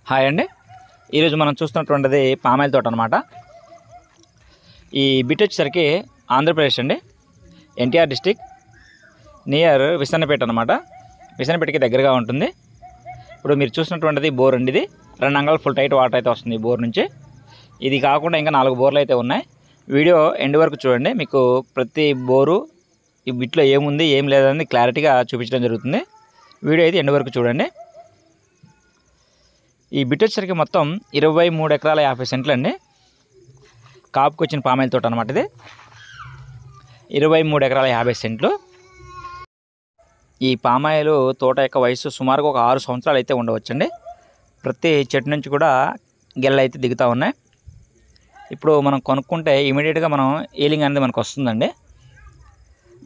Hi అండి. ఈరోజు మనం చూస్తున్నటువంటిది పామాయిల్ తోట అనమాట. ఈ బిట్ వచ్చేసరికి ఆంధ్రప్రదేశ్ అండి, ఎన్టీఆర్ డిస్టిక్ నియర్ విసన్నపేట అనమాట. విసన్నపేటకి దగ్గరగా ఉంటుంది. ఇప్పుడు మీరు చూసినటువంటిది బోర్ అండి. ఇది 2 అంగుళాల ఫుల్ టైట్ వాటర్ అయితే వస్తుంది బోర్ నుంచి. ఇది కాకుండా ఇంకా 4 బోర్లు అయితే ఉన్నాయి. వీడియో ఎండ్ వరకు చూడండి, మీకు ప్రతి బోరు ఈ బిట్లో ఏముంది ఏం లేదని క్లారిటీగా చూపించడం జరుగుతుంది. వీడియో అయితే ఎండ్ వరకు చూడండి. ఈ బిట్ వచ్చేసరికి మొత్తం 23 ఎకరాల 50 సెంట్లు అండి. కాపుకి వచ్చిన పామాయిల్ తోట అనమాట. ఇది 23 ఎకరాల 50 సెంట్లు. ఈ పామాయిల్ తోట యొక్క వయసు సుమారుగా ఒక 6 సంవత్సరాలు అయితే ఉండవచ్చండి. ప్రతి చెట్టు నుంచి కూడా గెలలు అయితే దిగుతూ ఉన్నాయి. ఇప్పుడు మనం కొనుక్కుంటే ఇమీడియట్గా మనం ఈలింగ్ అనేది మనకు వస్తుందండి.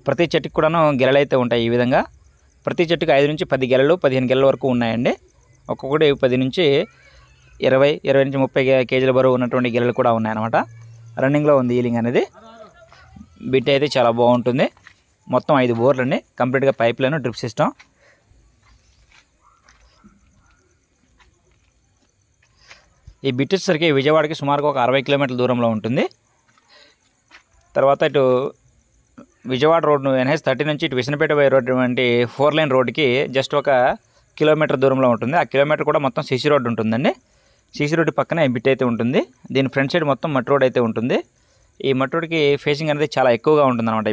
ప్రతి చెట్టుకి కూడాను గెలలు అయితే ఉంటాయి. ఈ విధంగా ప్రతి చెట్టుకి 5 నుంచి 10 గెలలు 15 గెలల వరకు ఉన్నాయండి. ఒక్కొక్కటి 10 నుంచి 20 నుంచి 30 కేజీల బరువు ఉన్నటువంటి గెలలు కూడా ఉన్నాయన్నమాట. రన్నింగ్లో ఉంది ఈలింగ్ అనేది. బిట్ అయితే చాలా బాగుంటుంది. మొత్తం 5 బోర్లు అండి. కంప్లీట్గా పైప్ లైన్, డ్రిప్ సిస్టమ్. ఈ బిట్ వచ్చేసరికి విజయవాడకి సుమారుగా ఒక 60 కిలోమీటర్ల దూరంలో ఉంటుంది. తర్వాత ఇటు విజయవాడ రోడ్డు NH 30 నుంచి ఇటు విసనపేట రోడ్డు వంటి 4 లైన్ రోడ్డుకి జస్ట్ ఒక కిలోమీటర్ దూరంలో ఉంటుంది. ఆ కిలోమీటర్ కూడా మొత్తం సిసి రోడ్డు ఉంటుందండి. సిసి రోడ్డు పక్కనే బిట్ అయితే ఉంటుంది. దీని ఫ్రంట్ సైడ్ మొత్తం మట్టి రోడ్ అయితే ఉంటుంది. ఈ మట్టి రోడ్డుకి ఫేసింగ్ అనేది చాలా ఎక్కువగా ఉంటుంది అనమాట.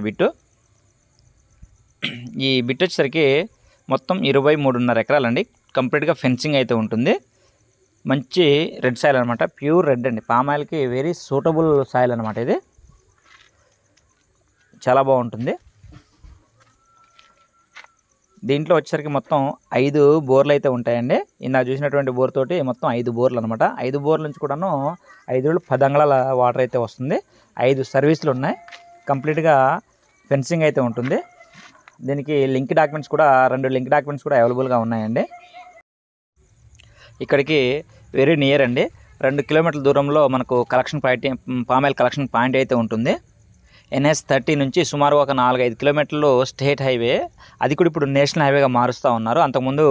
ఈ బిట్ వచ్చేసరికి మొత్తం 23.5 ఎకరాలండి. కంప్లీట్గా ఫెన్సింగ్ అయితే ఉంటుంది. మంచి రెడ్ సాయిల్ అనమాట. ప్యూర్ రెడ్ అండి. పామాయిల్కి వెరీ సూటబుల్ సాయిల్ అనమాట. ఇది చాలా బాగుంటుంది. దీంట్లో వచ్చేసరికి మొత్తం 5 బోర్లు అయితే ఉంటాయండి. ఇందాక చూసినటువంటి బోర్ తోటి మొత్తం 5 బోర్లు అనమాట. 5 బోర్ల నుంచి కూడాను 5 10 అంగుళాల వాటర్ అయితే వస్తుంది. 5 సర్వీసులు ఉన్నాయి. కంప్లీట్గా ఫెన్సింగ్ అయితే ఉంటుంది. దీనికి లింక్ డాక్యుమెంట్స్ కూడా 2 లింక్ డాక్యుమెంట్స్ కూడా అవైలబుల్గా ఉన్నాయండి. ఇక్కడికి వెరీ నియర్ అండి. 2 కిలోమీటర్ల దూరంలో మనకు collection point, palm oil collection point అయితే ఉంటుంది. NH 30 నుంచి సుమారు ఒక 4-5 కిలోమీటర్లు స్టేట్ హైవే. అది కూడా ఇప్పుడు నేషనల్ హైవేగా మారుస్తూ ఉన్నారు. అంతకుముందు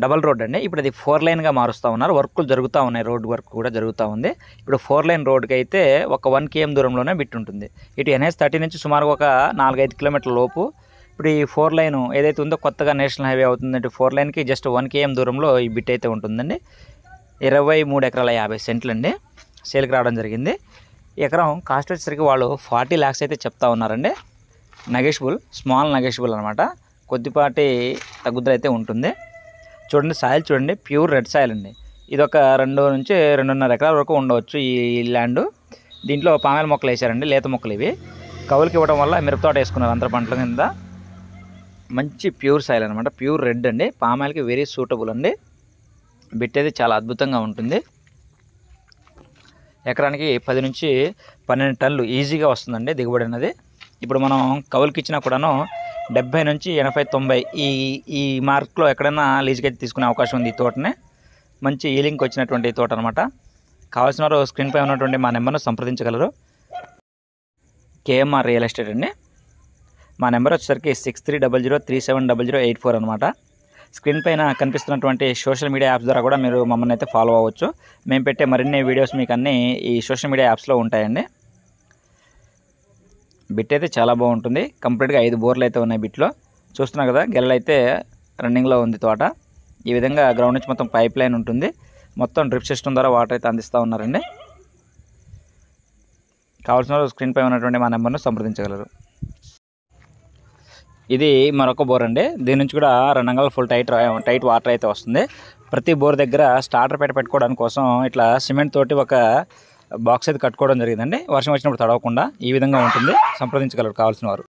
డబల్ రోడ్ అండి. ఇప్పుడు అది 4 లైన్గా మారుస్తూ ఉన్నారు. వర్కులు జరుగుతూ ఉన్నాయి. రోడ్ వర్క్ కూడా జరుగుతూ ఉంది. ఇప్పుడు 4 లైన్ రోడ్కి అయితే ఒక 1 km దూరంలోనే బిట్ ఉంటుంది. ఇటు NH 30 నుంచి సుమారు ఒక 4-5 కిలోమీటర్ల లోపు. ఇప్పుడు ఈ 4 లైన్ ఏదైతే ఉందో కొత్తగా నేషనల్ హైవే అవుతుందంటే 4 లైన్కి జస్ట్ 1 km దూరంలో ఈ బిట్ అయితే ఉంటుందండి. 23 ఎకరాల 50 సెంట్లు అండి. సేల్కి రావడం జరిగింది. ఎకరం కాస్ట్ వచ్చేసరికి వాళ్ళు 40 lakhs అయితే చెప్తా ఉన్నారండి. నెగోషియబుల్, స్మాల్ నెగోషియబుల్ అనమాట. కొద్దిపాటి తగ్గుదల అయితే ఉంటుంది. చూడండి సాయిల్ చూడండి, ప్యూర్ రెడ్ సాయిల్ అండి. ఇది ఒక 2 నుంచి 2.5 ఎకరాల వరకు ఉండవచ్చు ఈ ల్యాండ్. దీంట్లో పామాయిల్ మొక్కలు వేసారండి. లేత మొక్కలు ఇవి కవులకి ఇవ్వడం వల్ల మిరప తోట వేసుకున్నారు అంతర పంటల కింద. మంచి ప్యూర్ సాయిల్ అనమాట. ప్యూర్ రెడ్ అండి. పామాయిల్కి వెరీ సూటబుల్ అండి. బిట్ అయితే చాలా అద్భుతంగా ఉంటుంది. ఎకరానికి 10 నుంచి 12 టన్నులు ఈజీగా వస్తుందండి దిగుబడి అనేది. ఇప్పుడు మనం కవులకి ఇచ్చినా కూడాను 70 నుంచి 80-90 ఈ మార్క్లో ఎక్కడైనా లీజుకి అయితే తీసుకునే అవకాశం ఉంది. ఈ తోటనే మంచి ఈలింగ్కి వచ్చినటువంటి తోట అనమాట. కావాల్సిన వారు స్క్రీన్పై ఉన్నటువంటి మా నెంబర్ను సంప్రదించగలరు. KMR రియల్ ఎస్టేట్ అండి. మా నెంబర్ వచ్చేసరికి 6300370084 అనమాట. స్క్రీన్ పైన కనిపిస్తున్నటువంటి సోషల్ మీడియా యాప్స్ ద్వారా కూడా మీరు మమ్మల్ని అయితే ఫాలో అవ్వచ్చు. మేము పెట్టే మరిన్ని వీడియోస్ మీకు అన్నీ ఈ సోషల్ మీడియా యాప్స్లో ఉంటాయండి. బిట్ అయితే చాలా బాగుంటుంది. కంప్లీట్గా 5 బోర్లు అయితే ఉన్నాయి బిట్లో. చూస్తున్నారు కదా, గెలలు అయితే రన్నింగ్లో ఉంది తోట. ఈ విధంగా గ్రౌండ్ నుంచి మొత్తం పైప్ లైన్ ఉంటుంది. మొత్తం డ్రిప్ సిస్టమ్ ద్వారా వాటర్ అయితే అందిస్తూ ఉన్నారండి. కావాల్సిన స్క్రీన్ పై ఉన్నటువంటి మా నెంబర్ను సంప్రదించగలరు. ఇది మరొక బోర్ అండి. దీని నుంచి కూడా 2 అంగుళాల ఫుల్ టైట్ వాటర్ అయితే వస్తుంది. ప్రతి బోర్ దగ్గర స్టార్టర్ పెట్టుకోవడానికి కోసం ఇట్లా సిమెంట్ తోటి ఒక బాక్స్ అయితే కట్టుకోవడం జరిగిందండి. వర్షం వచ్చినప్పుడు తడవకుండా ఈ విధంగా ఉంటుంది. సంప్రదించగలరు కావాల్సిన వారు.